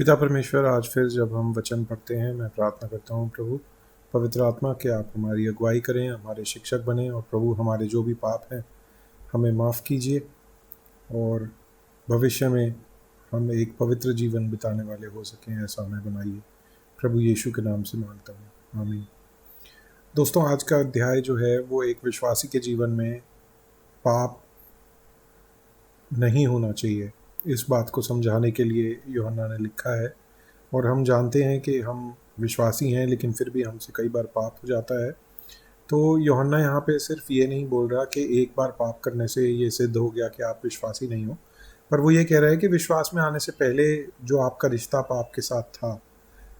पिता परमेश्वर, आज फिर जब हम वचन पढ़ते हैं, मैं प्रार्थना करता हूँ प्रभु पवित्र आत्मा कि आप हमारी अगुवाई करें, हमारे शिक्षक बने और प्रभु हमारे जो भी पाप हैं हमें माफ़ कीजिए और भविष्य में हम एक पवित्र जीवन बिताने वाले हो सकें, ऐसा हमें बनाइए। प्रभु यीशु के नाम से मांगता हूँ, आमीन। दोस्तों, आज का अध्याय जो है वो एक विश्वासी के जीवन में पाप नहीं होना चाहिए, इस बात को समझाने के लिए यूहन्ना ने लिखा है। और हम जानते हैं कि हम विश्वासी हैं, लेकिन फिर भी हमसे कई बार पाप हो जाता है। तो यूहन्ना यहाँ पे सिर्फ ये नहीं बोल रहा कि एक बार पाप करने से ये सिद्ध हो गया कि आप विश्वासी नहीं हो, पर वो ये कह रहा है कि विश्वास में आने से पहले जो आपका रिश्ता पाप के साथ था,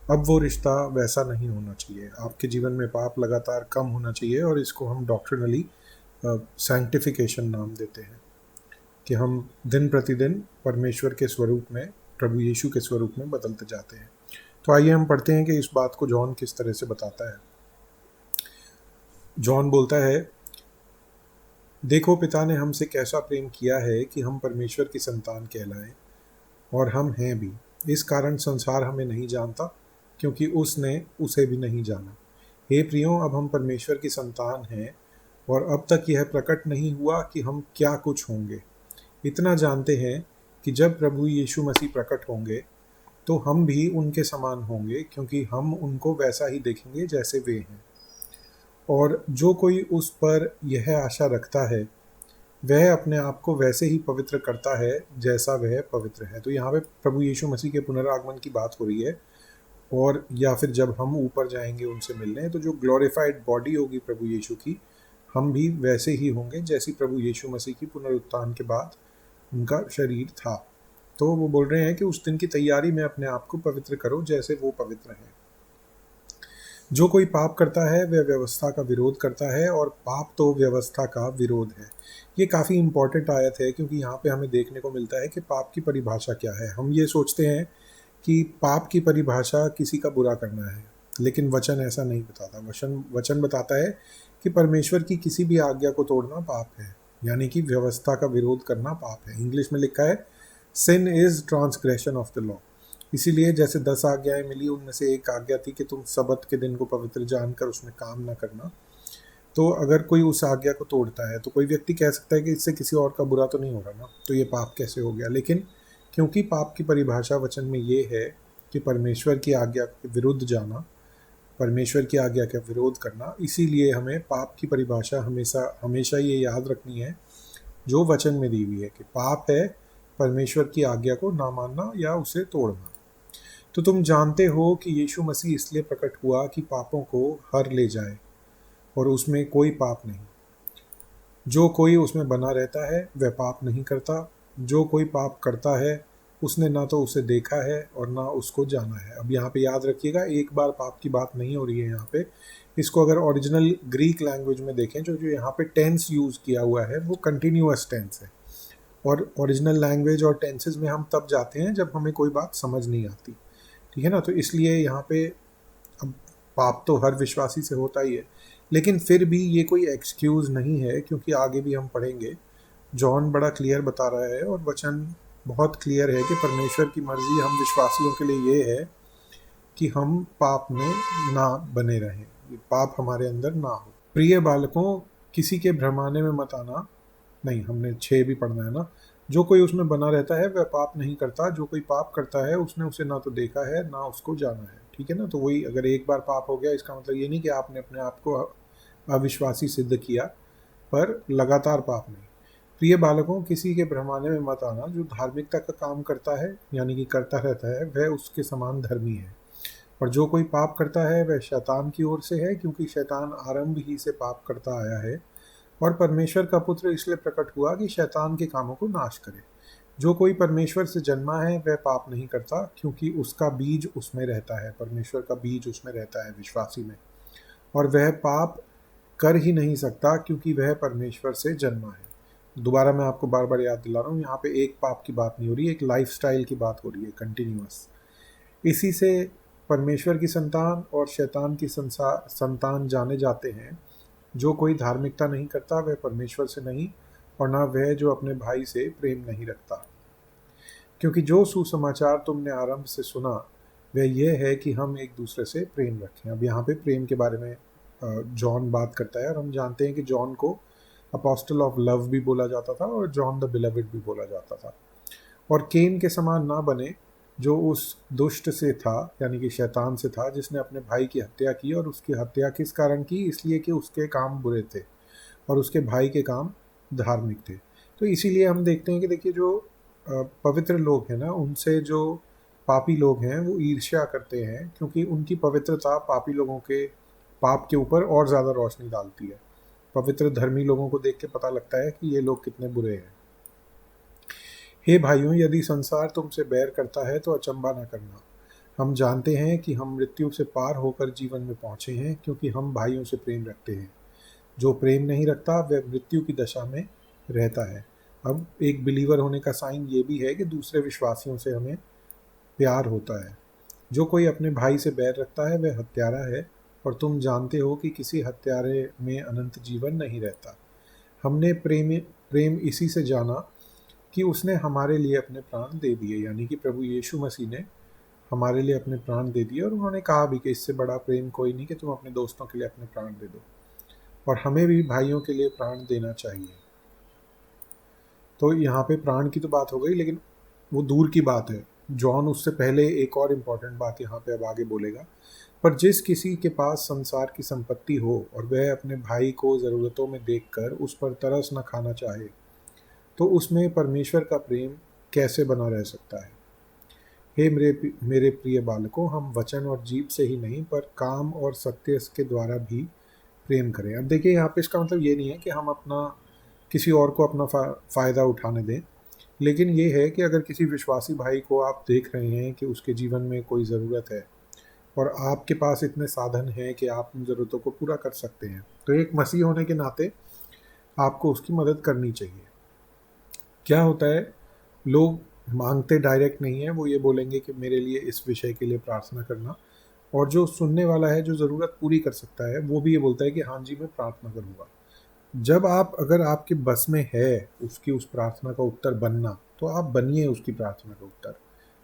अब वो रिश्ता वैसा नहीं होना चाहिए। आपके जीवन में पाप लगातार कम होना चाहिए और इसको हम डॉक्ट्रिनली सैंक्टिफिकेशन नाम देते हैं कि हम दिन प्रतिदिन परमेश्वर के स्वरूप में, प्रभु यीशु के स्वरूप में बदलते जाते हैं। तो आइए हम पढ़ते हैं कि इस बात को जॉन किस तरह से बताता है। जॉन बोलता है, देखो पिता ने हमसे कैसा प्रेम किया है कि हम परमेश्वर की संतान कहलाएं, और हम हैं भी। इस कारण संसार हमें नहीं जानता, क्योंकि उसने उसे भी नहीं जाना। हे प्रियो, अब हम परमेश्वर की संतान हैं और अब तक यह प्रकट नहीं हुआ कि हम क्या कुछ होंगे। इतना जानते हैं कि जब प्रभु यीशु मसीह प्रकट होंगे तो हम भी उनके समान होंगे, क्योंकि हम उनको वैसा ही देखेंगे जैसे वे हैं। और जो कोई उस पर यह आशा रखता है वह अपने आप को वैसे ही पवित्र करता है जैसा वह पवित्र है। तो यहाँ पे प्रभु यीशु मसीह के पुनरागमन की बात हो रही है, और या फिर जब हम ऊपर जाएंगे उनसे मिलने, तो जो ग्लोरीफाइड बॉडी होगी प्रभु यीशु की, हम भी वैसे ही होंगे जैसी प्रभु यीशु मसीह की पुनरुत्थान के बाद उनका शरीर था। तो वो बोल रहे हैं कि उस दिन की तैयारी में अपने आप को पवित्र करो जैसे वो पवित्र है। जो कोई पाप करता है वह व्यवस्था का विरोध करता है, और पाप तो व्यवस्था का विरोध है। ये काफ़ी इम्पॉर्टेंट आयत है, क्योंकि यहाँ पे हमें देखने को मिलता है कि पाप की परिभाषा क्या है। हम ये सोचते हैं कि पाप की परिभाषा किसी का बुरा करना है, लेकिन वचन ऐसा नहीं बताता। वचन बताता है कि परमेश्वर की किसी भी आज्ञा को तोड़ना पाप है, यानी कि व्यवस्था का विरोध करना पाप है। इंग्लिश में लिखा है, sin is transgression of the law. इसीलिए जैसे 10 आज्ञाएं मिली, उनमें से एक आज्ञा थी कि तुम सबत के दिन को पवित्र जानकर उसमें काम ना करना। तो अगर कोई उस आज्ञा को तोड़ता है तो कोई व्यक्ति कह सकता है कि इससे किसी और का बुरा तो नहीं हो रहा ना, तो ये पाप कैसे हो गया। लेकिन क्योंकि पाप की परिभाषा वचन में ये है कि परमेश्वर की आज्ञा के विरुद्ध जाना, परमेश्वर की आज्ञा का विरोध करना, इसीलिए हमें पाप की परिभाषा हमेशा हमेशा ये याद रखनी है जो वचन में दी हुई है कि पाप है परमेश्वर की आज्ञा को ना मानना या उसे तोड़ना। तो तुम जानते हो कि यीशु मसीह इसलिए प्रकट हुआ कि पापों को हर ले जाए, और उसमें कोई पाप नहीं। जो कोई उसमें बना रहता है वह पाप नहीं करता। जो कोई पाप करता है उसने ना तो उसे देखा है और ना उसको जाना है। अब यहाँ पे याद रखिएगा, एक बार पाप की बात नहीं हो रही है यहाँ पे। इसको अगर ओरिजिनल ग्रीक लैंग्वेज में देखें, जो जो यहाँ पे टेंस यूज़ किया हुआ है वो कंटिन्यूअस टेंस है। और ओरिजिनल लैंग्वेज और टेंसेज में हम तब जाते हैं जब हमें कोई बात समझ नहीं आती, ठीक है ना। तो इसलिए यहाँ पे अब पाप तो हर विश्वासी से होता ही है, लेकिन फिर भी ये कोई एक्सक्यूज़ नहीं है, क्योंकि आगे भी हम पढ़ेंगे जॉन बड़ा क्लियर बता रहा है और वचन बहुत क्लियर है कि परमेश्वर की मर्जी हम विश्वासियों के लिए ये है कि हम पाप में ना बने रहें, पाप हमारे अंदर ना हो। प्रिय बालकों, किसी के भ्रमाने में मत आना। नहीं, हमने 6 भी पढ़ना है ना। जो कोई उसमें बना रहता है वह पाप नहीं करता। जो कोई पाप करता है उसने उसे ना तो देखा है ना उसको जाना है, ठीक है ना। तो वही, अगर एक बार पाप हो गया इसका मतलब ये नहीं कि आपने अपने आप को अविश्वासी सिद्ध किया, पर लगातार पाप नहीं। प्रिय बालकों, किसी के भ्रमाने में मत आना। जो धार्मिकता का काम करता है, यानी कि करता रहता है, वह उसके समान धर्मी है। और जो कोई पाप करता है वह शैतान की ओर से है, क्योंकि शैतान आरंभ ही से पाप करता आया है। और परमेश्वर का पुत्र इसलिए प्रकट हुआ कि शैतान के कामों को नाश करे। जो कोई परमेश्वर से जन्मा है वह पाप नहीं करता, क्योंकि उसका बीज उसमें रहता है, परमेश्वर का बीज उसमें रहता है, विश्वासी में। और वह पाप कर ही नहीं सकता, क्योंकि वह परमेश्वर से जन्मा है। दोबारा मैं आपको बार बार याद दिला रहा हूँ, यहाँ पे एक पाप की बात नहीं हो रही है, एक लाइफस्टाइल की बात हो रही है, कंटिन्यूअस। इसी से परमेश्वर की संतान और शैतान की संतान जाने जाते हैं। जो कोई धार्मिकता नहीं करता वह परमेश्वर से नहीं, और ना वह जो अपने भाई से प्रेम नहीं रखता। क्योंकि जो सुसमाचार तुमने आरंभ से सुना वह यह है कि हम एक दूसरे से प्रेम रखें। अब यहाँ पे प्रेम के बारे में जॉन बात करता है, और हम जानते हैं कि जॉन को अपोस्टल ऑफ लव भी बोला जाता था और जॉन द बिलवड भी बोला जाता था। और केन के समान ना बने, जो उस दुष्ट से था, यानी कि शैतान से था, जिसने अपने भाई की हत्या की। और उसकी हत्या किस कारण की? इसलिए कि उसके काम बुरे थे और उसके भाई के काम धार्मिक थे। तो इसीलिए हम देखते हैं कि देखिए, जो पवित्र लोग हैं ना, उनसे जो पापी लोग हैं वो ईर्ष्या करते हैं, क्योंकि उनकी पवित्रता पापी लोगों के पाप के ऊपर और ज़्यादा रोशनी डालती है। पवित्र धर्मी लोगों को देख के पता लगता है कि ये लोग कितने बुरे हैं। हे भाइयों, यदि संसार तुमसे बैर करता है तो अचंभा न करना। हम जानते हैं कि हम मृत्यु से पार होकर जीवन में पहुँचे हैं, क्योंकि हम भाइयों से प्रेम रखते हैं। जो प्रेम नहीं रखता वह मृत्यु की दशा में रहता है। अब एक बिलीवर होने का साइन ये भी है कि दूसरे विश्वासियों से हमें प्यार होता है। जो कोई अपने भाई से बैर रखता है वह हत्यारा है, और तुम जानते हो कि किसी हत्यारे में अनंत जीवन नहीं रहता। हमने प्रेम इसी से जाना कि उसने हमारे लिए अपने प्राण दे दिए, यानी कि प्रभु यीशु मसीह ने हमारे लिए अपने प्राण दे दिए। और उन्होंने कहा भी कि इससे बड़ा प्रेम कोई नहीं कि तुम अपने दोस्तों के लिए अपने प्राण दे दो, और हमें भी भाइयों के लिए प्राण देना चाहिए। तो यहाँ पे प्राण की तो बात हो गई, लेकिन वो दूर की बात है। जॉन उससे पहले एक और इम्पॉर्टेंट बात यहाँ पे अब आगे बोलेगा। पर जिस किसी के पास संसार की संपत्ति हो और वह अपने भाई को ज़रूरतों में देखकर उस पर तरस न खाना चाहे, तो उसमें परमेश्वर का प्रेम कैसे बना रह सकता है? हे मेरे प्रिय बालकों, हम वचन और जीभ से ही नहीं पर काम और सत्य के द्वारा भी प्रेम करें। अब देखिए, यहाँ पे इसका मतलब ये नहीं है कि हम अपना किसी और को अपना फ़ायदा उठाने दें, लेकिन ये है कि अगर किसी विश्वासी भाई को आप देख रहे हैं कि उसके जीवन में कोई ज़रूरत है और आपके पास इतने साधन हैं कि आप उन ज़रूरतों को पूरा कर सकते हैं, तो एक मसीह होने के नाते आपको उसकी मदद करनी चाहिए। क्या होता है, लोग मांगते डायरेक्ट नहीं है, वो ये बोलेंगे कि मेरे लिए इस विषय के लिए प्रार्थना करना, और जो सुनने वाला है, जो ज़रूरत पूरी कर सकता है, वो भी ये बोलता है कि हाँ जी, मैं प्रार्थना करूँगा। जब आप, अगर आपके बस में है उसकी उस प्रार्थना का उत्तर बनना, तो आप बनिए उसकी प्रार्थना का उत्तर।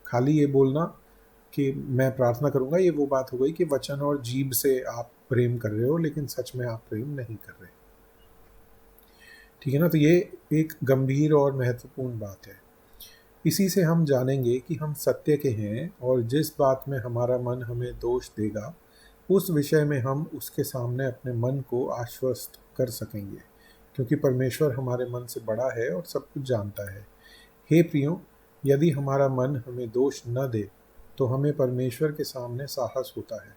खाली ये बोलना कि मैं प्रार्थना करूँगा, ये वो बात हो गई कि वचन और जीभ से आप प्रेम कर रहे हो, लेकिन सच में आप प्रेम नहीं कर रहे। ठीक है ना? तो ये एक गंभीर और महत्वपूर्ण बात है। इसी से हम जानेंगे कि हम सत्य के हैं, और जिस बात में हमारा मन हमें दोष देगा, उस विषय में हम उसके सामने अपने मन को आश्वस्त कर सकेंगे, क्योंकि परमेश्वर हमारे मन से बड़ा है और सब कुछ जानता है। हे प्रियो, यदि हमारा मन हमें दोष न दे, तो हमें परमेश्वर के सामने साहस होता है।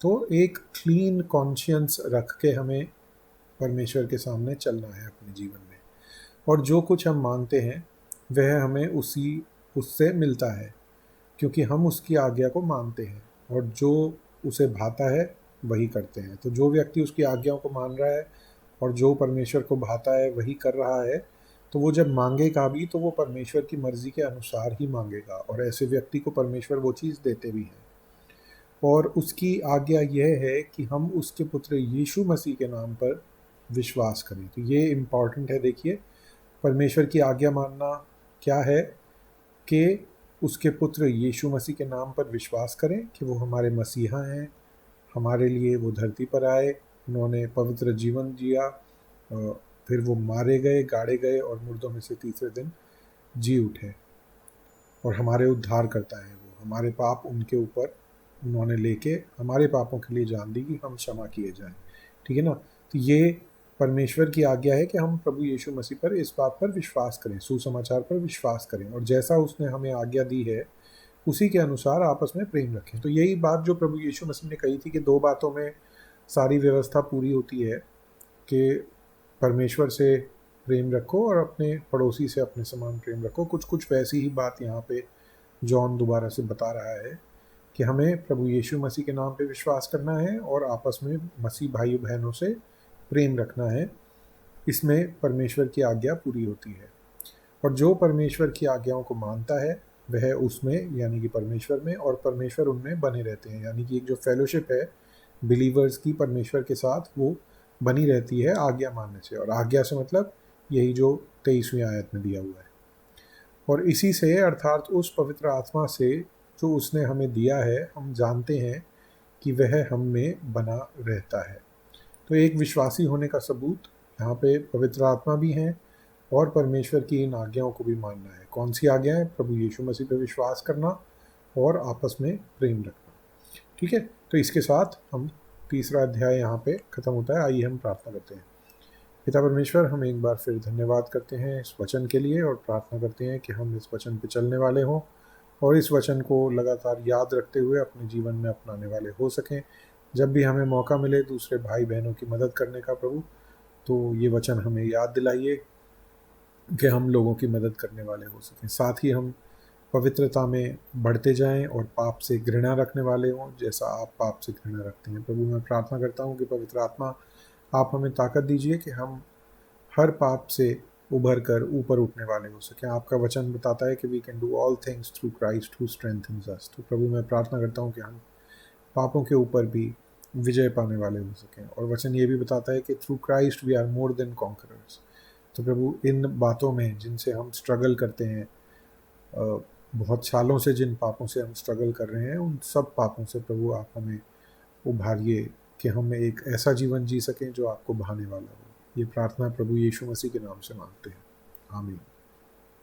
तो एक क्लीन कॉन्शियंस रख के हमें परमेश्वर के सामने चलना है अपने जीवन में, और जो कुछ हम मांगते हैं वह हमें उससे मिलता है, क्योंकि हम उसकी आज्ञा को मानते हैं, और जो उसे भाता है वही करते हैं। तो जो व्यक्ति उसकी आज्ञाओं को मान रहा है और जो परमेश्वर को भाता है वही कर रहा है, तो वो जब मांगेगा भी तो वो परमेश्वर की मर्जी के अनुसार ही मांगेगा, और ऐसे व्यक्ति को परमेश्वर वो चीज़ देते भी हैं। और उसकी आज्ञा यह है कि हम उसके पुत्र यीशु मसीह के नाम पर विश्वास करें। तो ये इम्पॉर्टेंट है। देखिए, परमेश्वर की आज्ञा मानना क्या है? कि उसके पुत्र यीशु मसीह के नाम पर विश्वास करें कि वो हमारे मसीहा हैं, हमारे लिए वो धरती पर आए, उन्होंने पवित्र जीवन जिया, फिर वो मारे गए, गाड़े गए और मुर्दों में से तीसरे दिन जी उठे, और हमारे उद्धार करता है। वो हमारे पाप उनके ऊपर उन्होंने लेके हमारे पापों के लिए जान दी कि हम क्षमा किए जाएं। ठीक है ना? तो ये परमेश्वर की आज्ञा है कि हम प्रभु यीशु मसीह पर इस बात पर विश्वास करें, सुसमाचार पर विश्वास करें, और जैसा उसने हमें आज्ञा दी है उसी के अनुसार आपस में प्रेम रखें। तो यही बात जो प्रभु यीशु मसीह ने कही थी कि 2 बातों में सारी व्यवस्था पूरी होती है, कि परमेश्वर से प्रेम रखो और अपने पड़ोसी से अपने समान प्रेम रखो। कुछ कुछ वैसी ही बात यहाँ पे जॉन दोबारा से बता रहा है कि हमें प्रभु यीशु मसीह के नाम पे विश्वास करना है और आपस में मसीह भाई बहनों से प्रेम रखना है। इसमें परमेश्वर की आज्ञा पूरी होती है, और जो परमेश्वर की आज्ञाओं को मानता है वह उसमें, यानी कि परमेश्वर में, और परमेश्वर उनमें बने रहते हैं। यानी कि एक जो फेलोशिप है बिलीवर्स की परमेश्वर के साथ, वो बनी रहती है आज्ञा मानने से। और आज्ञा से मतलब यही जो 23वीं आयत में दिया हुआ है। और इसी से अर्थात उस पवित्र आत्मा से जो उसने हमें दिया है, हम जानते हैं कि वह हम में बना रहता है। तो एक विश्वासी होने का सबूत यहाँ पे पवित्र आत्मा भी है और परमेश्वर की इन आज्ञाओं को भी मानना है। कौन सी आज्ञाएं? प्रभु यीशु मसीह पर विश्वास करना और आपस में प्रेम रखना। ठीक है, तो इसके साथ हम तीसरा अध्याय यहाँ पे ख़त्म होता है। आइए हम प्रार्थना करते हैं। पिता परमेश्वर, हम एक बार फिर धन्यवाद करते हैं इस वचन के लिए और प्रार्थना करते हैं कि हम इस वचन पे चलने वाले हों और इस वचन को लगातार याद रखते हुए अपने जीवन में अपनाने वाले हो सकें। जब भी हमें मौका मिले दूसरे भाई बहनों की मदद करने का प्रभु, तो ये वचन हमें याद दिलाइए कि हम लोगों की मदद करने वाले हो सकें। साथ ही हम पवित्रता में बढ़ते जाएं और पाप से घृणा रखने वाले हों, जैसा आप पाप से घृणा रखते हैं। प्रभु, मैं प्रार्थना करता हूँ कि पवित्र आत्मा आप हमें ताकत दीजिए कि हम हर पाप से उभर कर ऊपर उठने वाले हो सकें। आपका वचन बताता है कि we can do all things through Christ who strengthens us. तो प्रभु, मैं प्रार्थना करता हूँ कि हम पापों के ऊपर भी विजय पाने वाले हो सकें। और वचन ये भी बताता है कि through Christ we are more than conquerors. तो प्रभु, इन बातों में जिनसे हम स्ट्रगल करते हैं, बहुत सालों से जिन पापों से हम स्ट्रगल कर रहे हैं, उन सब पापों से प्रभु आप हमें उभारिए कि हम एक ऐसा जीवन जी सकें जो आपको भाने वाला हो। ये प्रार्थना प्रभु यीशु मसीह के नाम से मांगते हैं, आमीन।